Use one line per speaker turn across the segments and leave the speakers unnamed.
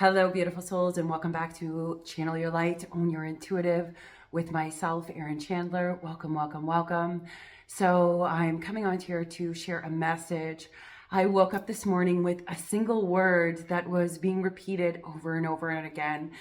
Hello, beautiful souls, and welcome back to Channel Your Light, Own Your Intuitive with myself, Erin Chandler. Welcome, welcome, welcome. So I'm coming on here to share a message. I woke up this morning with a single word that was being repeated over and over and again.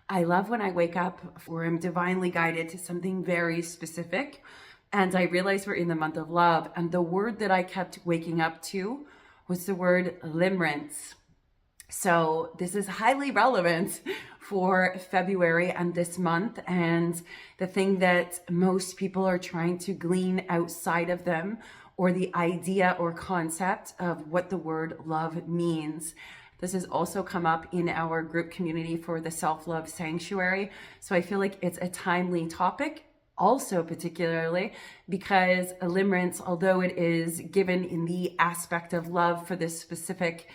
I love when I wake up or I'm divinely guided to something very specific, and I realized we're in the month of love, and the word that I kept waking up to was the word limerence. So this is highly relevant for February and this month, and the thing that most people are trying to glean outside of them, or the idea or concept of what the word love means. This has also come up in our group community for the Self-Love Sanctuary. So I feel like it's a timely topic, also particularly because limerence, although it is given in the aspect of love for this specific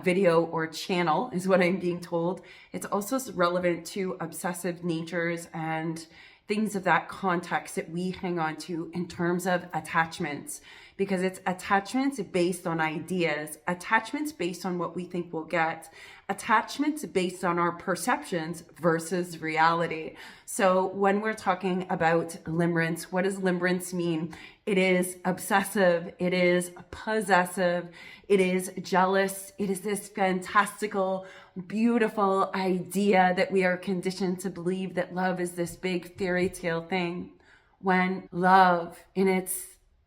video or channel, is what I'm being told, it's also relevant to obsessive natures and things of that context that we hang on to in terms of attachments, because it's attachments based on ideas, attachments based on what we think we'll get, attachments based on our perceptions versus reality. So when we're talking about limerence, what does limerence mean? It is obsessive, it is possessive, it is jealous, it is this fantastical, beautiful idea that we are conditioned to believe that love is this big fairy tale thing, when love in its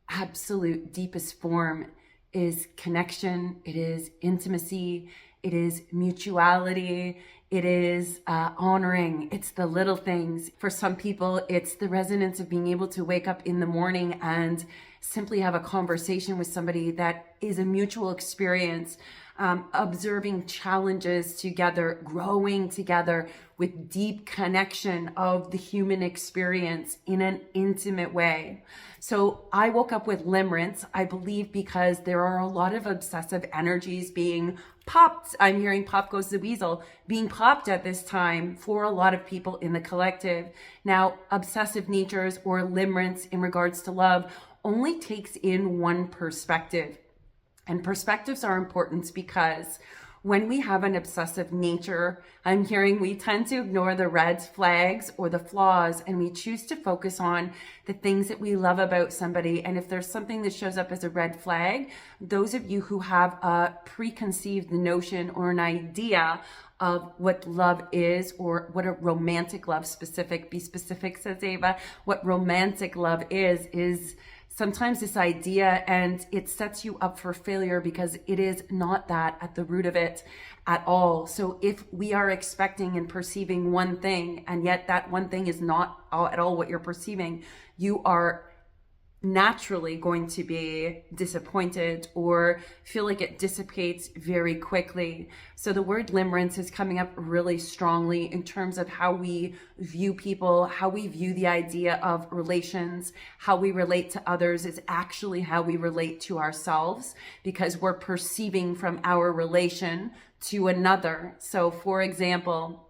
absolute deepest form is connection, it is intimacy, it is mutuality, it is honoring, it's the little things. For some people, it's the resonance of being able to wake up in the morning and simply have a conversation with somebody that is a mutual experience, observing challenges together, growing together with deep connection of the human experience in an intimate way. So I woke up with limerence, I believe, because there are a lot of obsessive energies being popped. I'm hearing pop goes the weasel being popped at this time for a lot of people in the collective. Now, obsessive natures or limerence in regards to love only takes in one perspective. And perspectives are important because when we have an obsessive nature, I'm hearing we tend to ignore the red flags or the flaws, and we choose to focus on the things that we love about somebody. And if there's something that shows up as a red flag, those of you who have a preconceived notion or an idea of what love is, or what a romantic love be specific, says Ava, what romantic love is sometimes this idea, and it sets you up for failure because it is not that at the root of it at all. So if we are expecting and perceiving one thing, and yet that one thing is not at all what you're perceiving, you are naturally going to be disappointed or feel like it dissipates very quickly. So the word limerence is coming up really strongly in terms of how we view people, how we view the idea of relations, how we relate to others is actually how we relate to ourselves, because we're perceiving from our relation to another. So for example,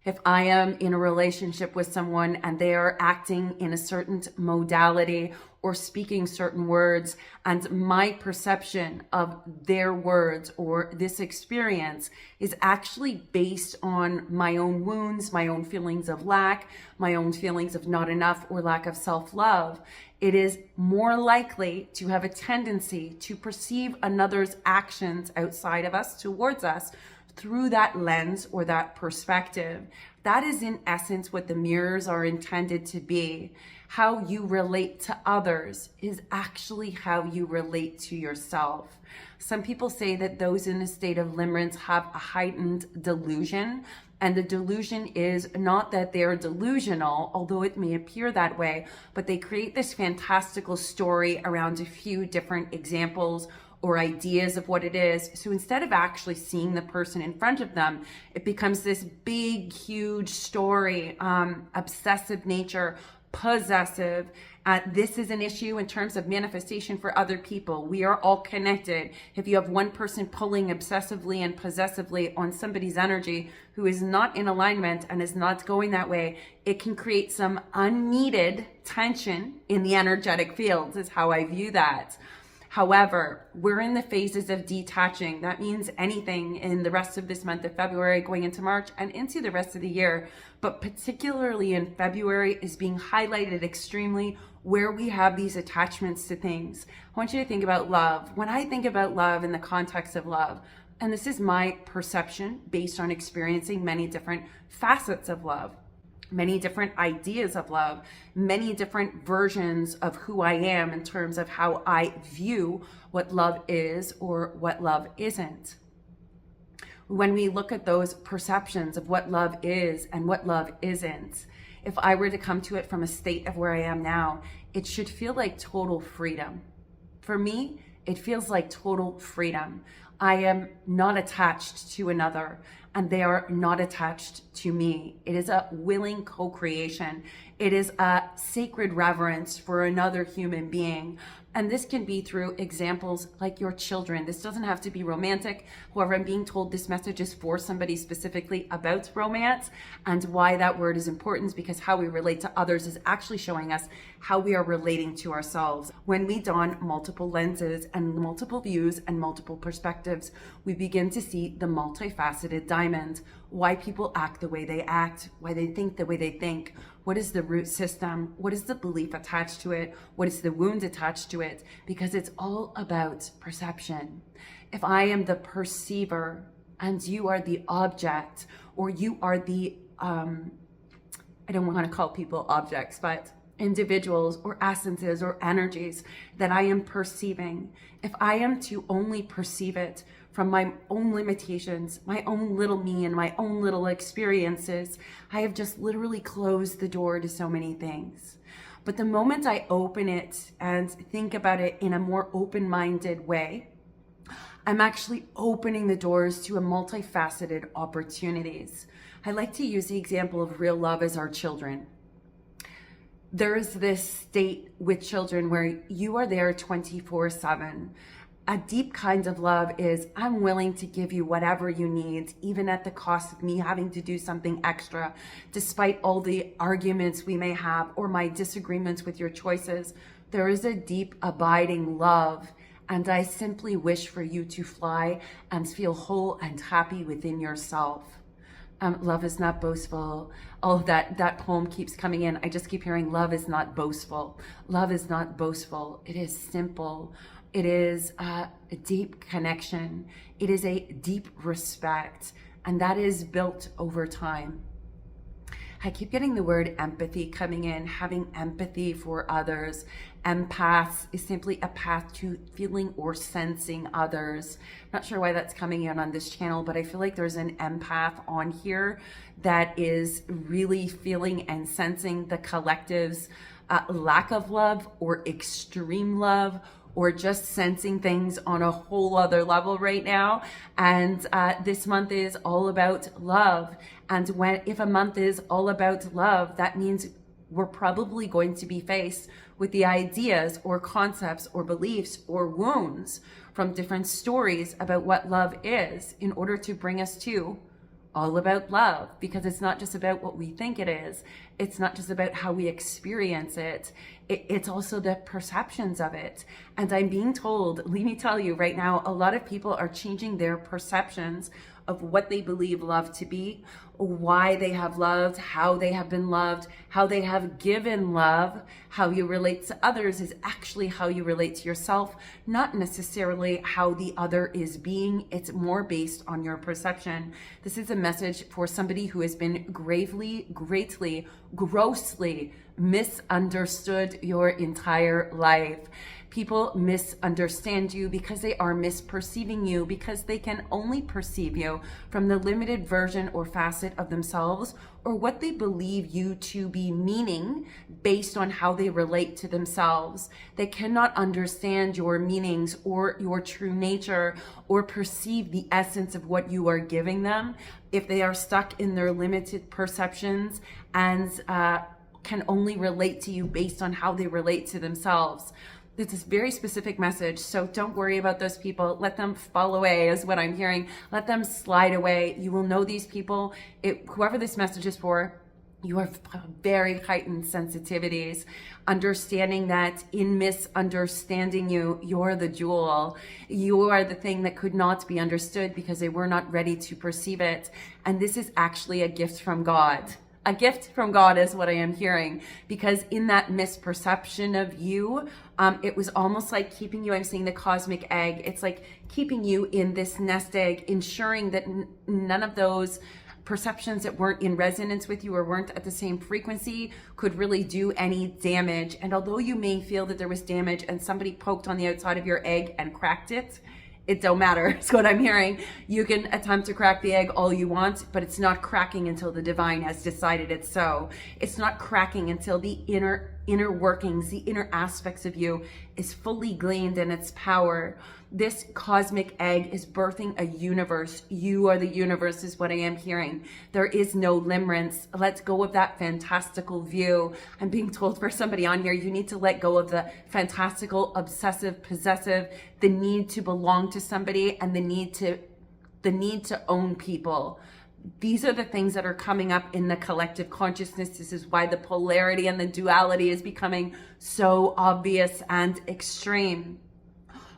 if I am in a relationship with someone and they are acting in a certain modality or speaking certain words, and my perception of their words or this experience is actually based on my own wounds, my own feelings of lack, my own feelings of not enough or lack of self-love, it is more likely to have a tendency to perceive another's actions outside of us towards us through that lens or that perspective. That is in essence what the mirrors are intended to be. How you relate to others is actually how you relate to yourself. Some people say that those in a state of limerence have a heightened delusion, and the delusion is not that they're delusional, although it may appear that way, but they create this fantastical story around a few different examples or ideas of what it is. So instead of actually seeing the person in front of them, it becomes this big, huge story, obsessive nature, possessive. This is an issue in terms of manifestation for other people. We are all connected. If you have one person pulling obsessively and possessively on somebody's energy who is not in alignment and is not going that way, it can create some unneeded tension in the energetic fields, is how I view that. However, we're in the phases of detaching. That means anything in the rest of this month of February, going into March and into the rest of the year. But particularly in February is being highlighted extremely where we have these attachments to things. I want you to think about love. When I think about love in the context of love, and this is my perception based on experiencing many different facets of love, many different ideas of love, many different versions of who I am in terms of how I view what love is or what love isn't. When we look at those perceptions of what love is and what love isn't, if I were to come to it from a state of where I am now, it should feel like total freedom. For me, it feels like total freedom. I am not attached to another, and they are not attached to me. It is a willing co-creation. It is a sacred reverence for another human being. And this can be through examples like your children. This doesn't have to be romantic. However, I'm being told this message is for somebody specifically about romance, and why that word is important is because how we relate to others is actually showing us how we are relating to ourselves. When we don multiple lenses and multiple views and multiple perspectives, we begin to see the multifaceted diamond, why people act the way they act, why they think the way they think. What is the root system? What is the belief attached to it? What is the wound attached to it? Because it's all about perception. If I am the perceiver and you are the object, or you are the, I don't want to call people objects, but individuals or essences or energies that I am perceiving, if I am to only perceive it from my own limitations, my own little me and my own little experiences, I have just literally closed the door to so many things. But the moment I open it and think about it in a more open-minded way, I'm actually opening the doors to a multifaceted opportunities. I like to use the example of real love as our children. There is this state with children where you are there 24/7. A deep kind of love is I'm willing to give you whatever you need, even at the cost of me having to do something extra, despite all the arguments we may have or my disagreements with your choices. There is a deep, abiding love, and I simply wish for you to fly and feel whole and happy within yourself. Love is not boastful. Oh, that poem keeps coming in. I just keep hearing love is not boastful. Love is not boastful. It is simple. It is a deep connection. It is a deep respect, and that is built over time. I keep getting the word empathy coming in, having empathy for others. Empaths is simply a path to feeling or sensing others. Not sure why that's coming in on this channel, but I feel like there's an empath on here that is really feeling and sensing the collective's lack of love or extreme love, or just sensing things on a whole other level right now. And this month is all about love. And if a month is all about love, that means we're probably going to be faced with the ideas or concepts or beliefs or wounds from different stories about what love is, in order to bring us to all about love. Because it's not just about what we think it is. It's not just about how we experience it. It's also the perceptions of it. And I'm being told, let me tell you right now, a lot of people are changing their perceptions of what they believe love to be, why they have loved, how they have been loved, how they have given love. How you relate to others is actually how you relate to yourself, not necessarily how the other is being. It's more based on your perception. This is a message for somebody who has been gravely, greatly, grossly misunderstood your entire life. People misunderstand you because they are misperceiving you, because they can only perceive you from the limited version or facet of themselves, or what they believe you to be meaning based on how they relate to themselves. They cannot understand your meanings or your true nature or perceive the essence of what you are giving them if they are stuck in their limited perceptions and can only relate to you based on how they relate to themselves. It's a very specific message, so don't worry about those people. Let them fall away is what I'm hearing. Let them slide away. You will know these people. Whoever this message is for, You have very heightened sensitivities, understanding that in misunderstanding you, you're the jewel. You are the thing that could not be understood because they were not ready to perceive it. And this is actually a gift from God. A gift from God is what I am hearing, because in that misperception of you, it was almost like keeping you, I'm seeing the cosmic egg. It's like keeping you in this nest egg, ensuring that none of those perceptions that weren't in resonance with you or weren't at the same frequency could really do any damage. And although you may feel that there was damage and somebody poked on the outside of your egg and cracked it, it don't matter. It's what I'm hearing. You can attempt to crack the egg all you want, but it's not cracking until the divine has decided it's so. It's not cracking until the inner workings, the inner aspects of you is fully gleaned in its power. This cosmic egg is birthing a universe. You are the universe is what I am hearing. There is no limerence. Let's go of that fantastical view. I'm being told for somebody on here, you need to let go of the fantastical, obsessive, possessive, the need to belong to somebody, and the need to own people. These are the things that are coming up in the collective consciousness. This is why the polarity and the duality is becoming so obvious and extreme.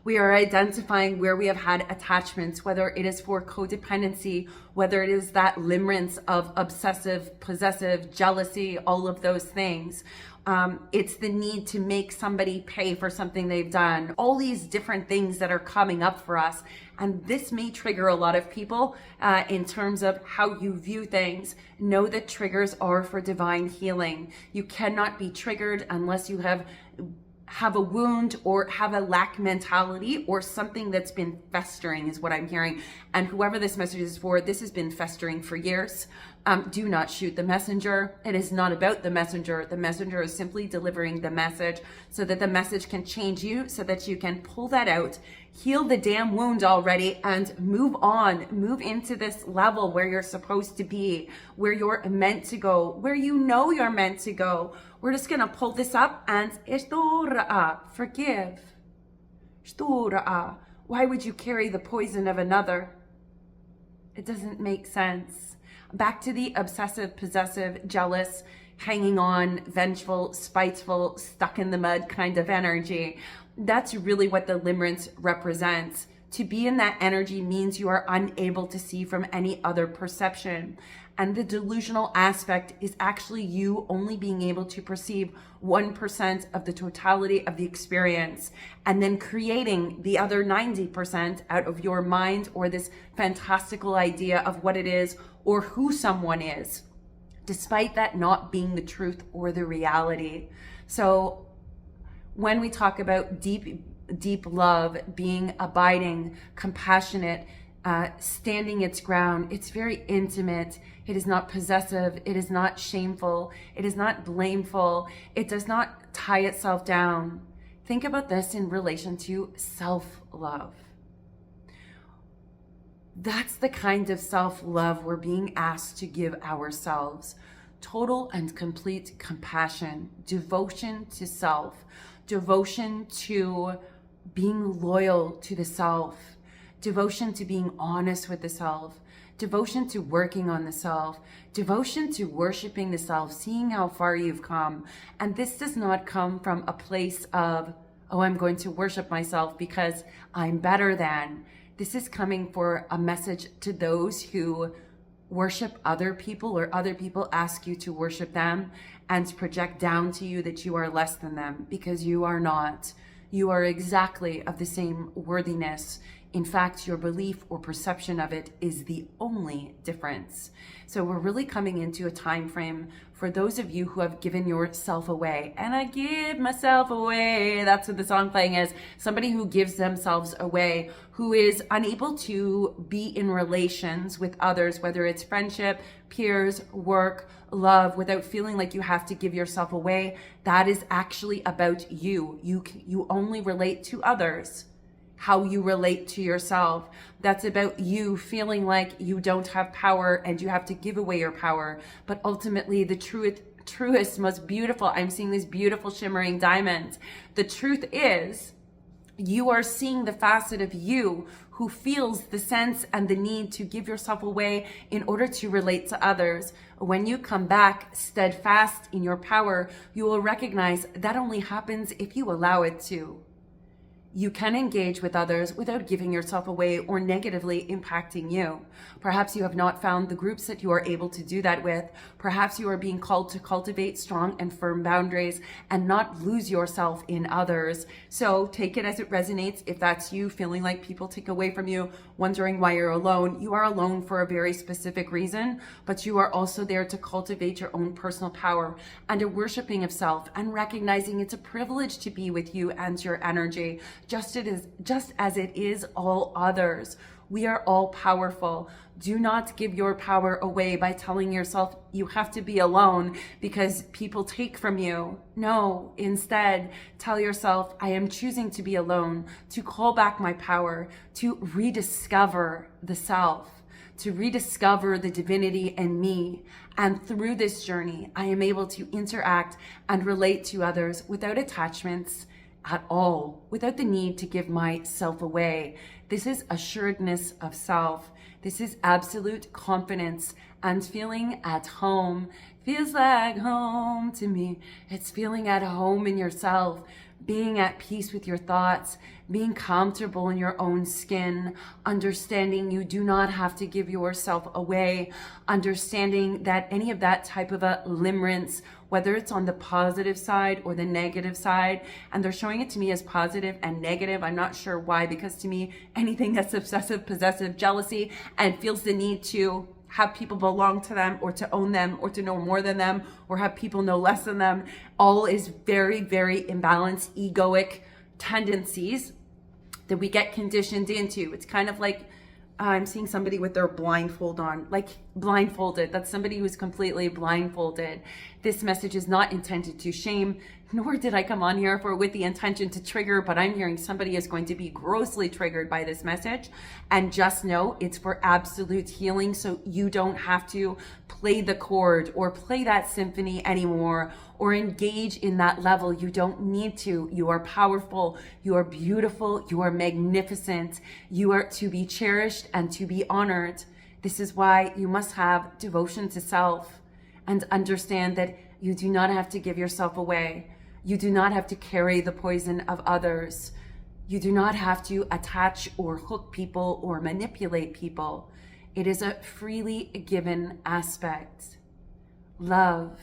We are identifying where we have had attachments, whether it is for codependency, whether it is that limerence of obsessive, possessive, jealousy, all of those things. It's the need to make somebody pay for something they've done. All these different things that are coming up for us. And this may trigger a lot of people in terms of how you view things. Know that triggers are for divine healing. You cannot be triggered unless you have a wound or have a lack mentality or something that's been festering is what I'm hearing. And whoever this message is for, this has been festering for years. Do not shoot the messenger. It is not about the messenger. The messenger is simply delivering the message so that the message can change you, so that you can pull that out, heal the damn wound already, and move on, move into this level where you're supposed to be, where you're meant to go, where you know you're meant to go. We're just going to pull this up and forgive. Why would you carry the poison of another? It doesn't make sense. Back to the obsessive, possessive, jealous, hanging on, vengeful, spiteful, stuck in the mud kind of energy. That's really what the limerence represents. To be in that energy means you are unable to see from any other perception. And the delusional aspect is actually you only being able to perceive 1% of the totality of the experience, and then creating the other 90% out of your mind or this fantastical idea of what it is or who someone is, despite that not being the truth or the reality. So when we talk about deep love, being abiding, compassionate, standing its ground, it's very intimate. It is not possessive. It is not shameful. It is not blameful. It does not tie itself down. Think about this in relation to self-love. That's the kind of self-love we're being asked to give ourselves. Total and complete compassion, devotion to self, devotion to being loyal to the self, devotion to being honest with the self, devotion to working on the self, devotion to worshiping the self, seeing how far you've come. And this does not come from a place of, oh, I'm going to worship myself because I'm better than. This is coming for a message to those who worship other people, or other people ask you to worship them and project down to you that you are less than them, because you are not. You are exactly of the same worthiness. In fact, your belief or perception of it is the only difference. So we're really coming into a time frame for those of you who have given yourself away. And I give myself away. That's what the song playing is. Somebody who gives themselves away, who is unable to be in relations with others, whether it's friendship, peers, work, love, without feeling like you have to give yourself away. That is actually about you. You only relate to others how you relate to yourself. That's about you feeling like you don't have power and you have to give away your power. But ultimately, the truest, most beautiful, I'm seeing this beautiful shimmering diamond. The truth is You are seeing the facet of you who feels the sense and the need to give yourself away in order to relate to others. When you come back steadfast in your power, you will recognize that only happens if you allow it to. You can engage with others without giving yourself away or negatively impacting you. Perhaps you have not found the groups that you are able to do that with. Perhaps you are being called to cultivate strong and firm boundaries and not lose yourself in others. So take it as it resonates. If that's you feeling like people take away from you, wondering why you're alone, you are alone for a very specific reason, but you are also there to cultivate your own personal power and a worshiping of self and recognizing it's a privilege to be with you and your energy. Just as it is all others. We are all powerful. Do not give your power away by telling yourself you have to be alone because people take from you. No, instead, tell yourself, I am choosing to be alone, to call back my power, to rediscover the self, to rediscover the divinity in me. And through this journey, I am able to interact and relate to others without attachments at all, without the need to give myself away. This is assuredness of self. This is absolute confidence and feeling at home. Feels like home to me. It's feeling at home in yourself, being at peace with your thoughts, being comfortable in your own skin, understanding you do not have to give yourself away, understanding that any of that type of a limerence, whether it's on the positive side or the negative side, and they're showing it to me as positive and negative. I'm not sure why, because to me, anything that's obsessive, possessive, jealousy, and feels the need to have people belong to them or to own them or to know more than them or have people know less than them, all is very, very imbalanced, egoic tendencies that we get conditioned into. It's kind of like I'm seeing somebody with their blindfold on, like blindfolded. That's somebody who's completely blindfolded. This message is not intended to shame, nor did I come on here with the intention to trigger, but I'm hearing somebody is going to be grossly triggered by this message. And just know it's for absolute healing, so you don't have to play the chord or play that symphony anymore or engage in that level. You don't need to. You are powerful. You are beautiful. You are magnificent. You are to be cherished and to be honored. This is why you must have devotion to self and understand that you do not have to give yourself away. You do not have to carry the poison of others. You do not have to attach or hook people or manipulate people. It is a freely given aspect. Love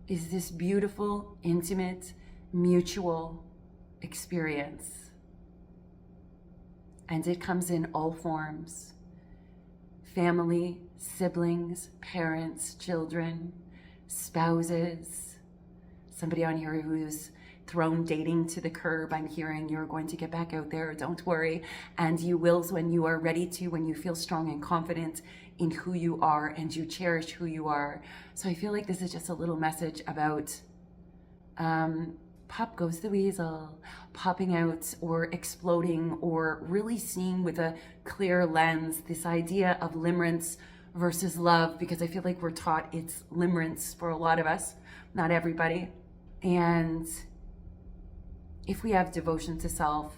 is this beautiful, intimate, mutual experience. And it comes in all forms. Family, siblings, parents, children, spouses. Somebody on here who's thrown dating to the curb. I'm hearing you're going to get back out there. Don't worry. And you will when you are ready to, when you feel strong and confident in who you are and you cherish who you are. So I feel like this is just a little message about pop goes the weasel, popping out or exploding or really seeing with a clear lens this idea of limerence versus love, because I feel like we're taught it's limerence for a lot of us, not everybody. And if we have devotion to self,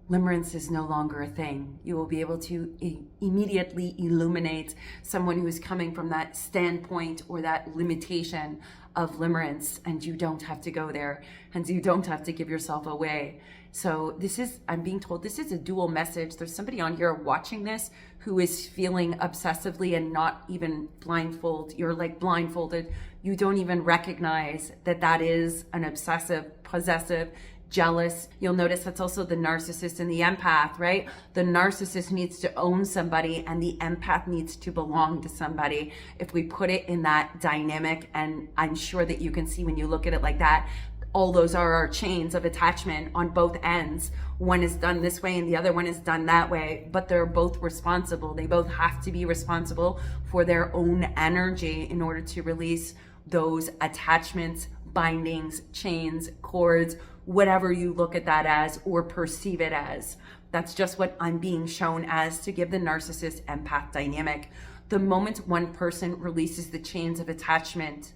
limerence is no longer a thing. You will be able to immediately illuminate someone who is coming from that standpoint or that limitation of limerence, and you don't have to go there, and you don't have to give yourself away. So this is, I'm being told, this is a dual message. There's somebody on here watching this who is feeling obsessively and not even blindfolded. You're like blindfolded. You don't even recognize that that is an obsessive, possessive, jealous. You'll notice that's also the narcissist and the empath, right? The narcissist needs to own somebody and the empath needs to belong to somebody. If we put it in that dynamic, and I'm sure that you can see when you look at it like that, all those are our chains of attachment on both ends. One is done this way and the other one is done that way, but they're both responsible. They both have to be responsible for their own energy in order to release those attachments, bindings, chains, cords, whatever you look at that as or perceive it as. That's just what I'm being shown as to give the narcissist empath dynamic. The moment one person releases the chains of attachment,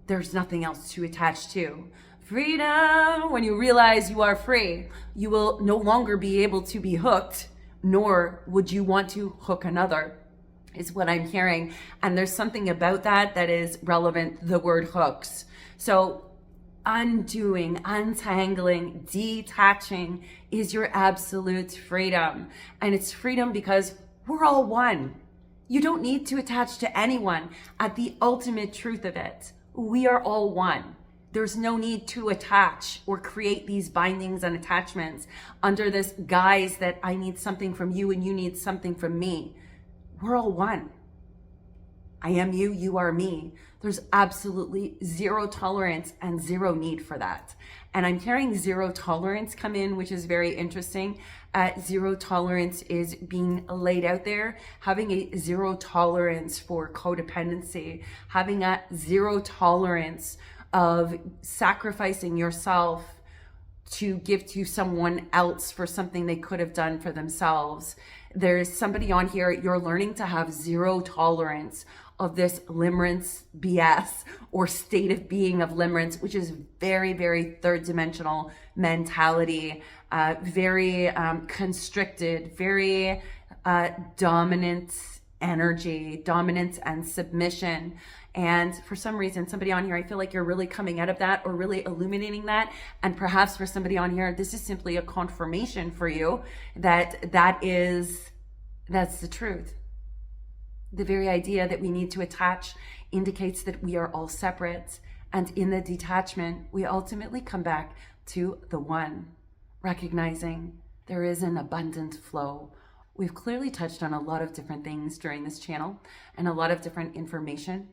there's nothing else to attach to. Freedom. When you realize you are free, you will no longer be able to be hooked, nor would you want to hook another, is what I'm hearing. And there's something about that that is relevant, the word hooks. So undoing, untangling, detaching is your absolute freedom. And it's freedom because we're all one. You don't need to attach to anyone. At the ultimate truth of it, we are all one. There's no need to attach or create these bindings and attachments under this guise that I need something from you and you need something from me. We're all one. I am you, you are me. There's absolutely zero tolerance and zero need for that. And I'm hearing zero tolerance come in, which is very interesting. Zero tolerance is being laid out there, having a zero tolerance for codependency, having a zero tolerance of sacrificing yourself to give to someone else for something they could have done for themselves. There's somebody on here, you're learning to have zero tolerance of this limerence BS or state of being of limerence, which is very, very third dimensional mentality, very constricted, very dominant energy, dominance and submission. And for some reason, somebody on here, I feel like you're really coming out of that or really illuminating that. And perhaps for somebody on here, this is simply a confirmation for you that that's the truth. The very idea that we need to attach indicates that we are all separate. And in the detachment, we ultimately come back to the one, recognizing there is an abundant flow. We've clearly touched on a lot of different things during this channel and a lot of different information.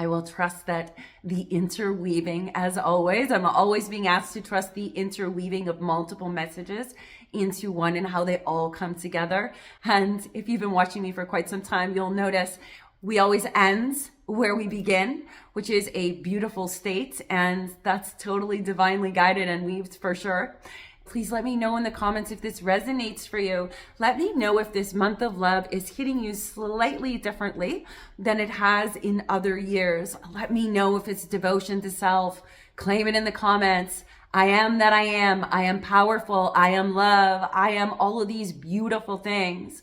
I will trust that the interweaving, as always, I'm always being asked to trust the interweaving of multiple messages into one and how they all come together. And if you've been watching me for quite some time, you'll notice we always end where we begin, which is a beautiful state. And that's totally divinely guided and weaved for sure. Please let me know in the comments if this resonates for you. Let me know if this month of love is hitting you slightly differently than it has in other years. Let me know if it's devotion to self. Claim it in the comments. I am that I am. I am powerful. I am love. I am all of these beautiful things.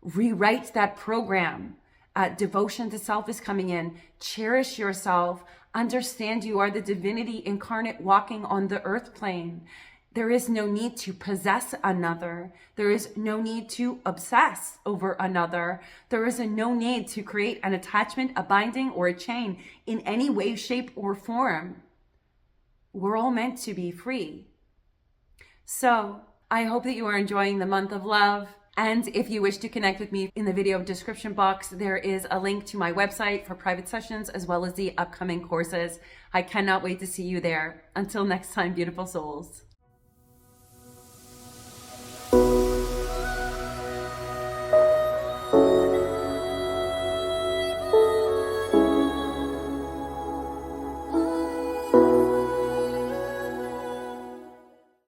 Rewrite that program. Devotion to self is coming in. Cherish yourself. Understand you are the divinity incarnate walking on the earth plane. There is no need to possess another. There is no need to obsess over another. There is no need to create an attachment, a binding, or a chain in any way, shape, or form. We're all meant to be free. So I hope that you are enjoying the month of love. And if you wish to connect with me, in the video description box, there is a link to my website for private sessions as well as the upcoming courses. I cannot wait to see you there. Until next time, beautiful souls.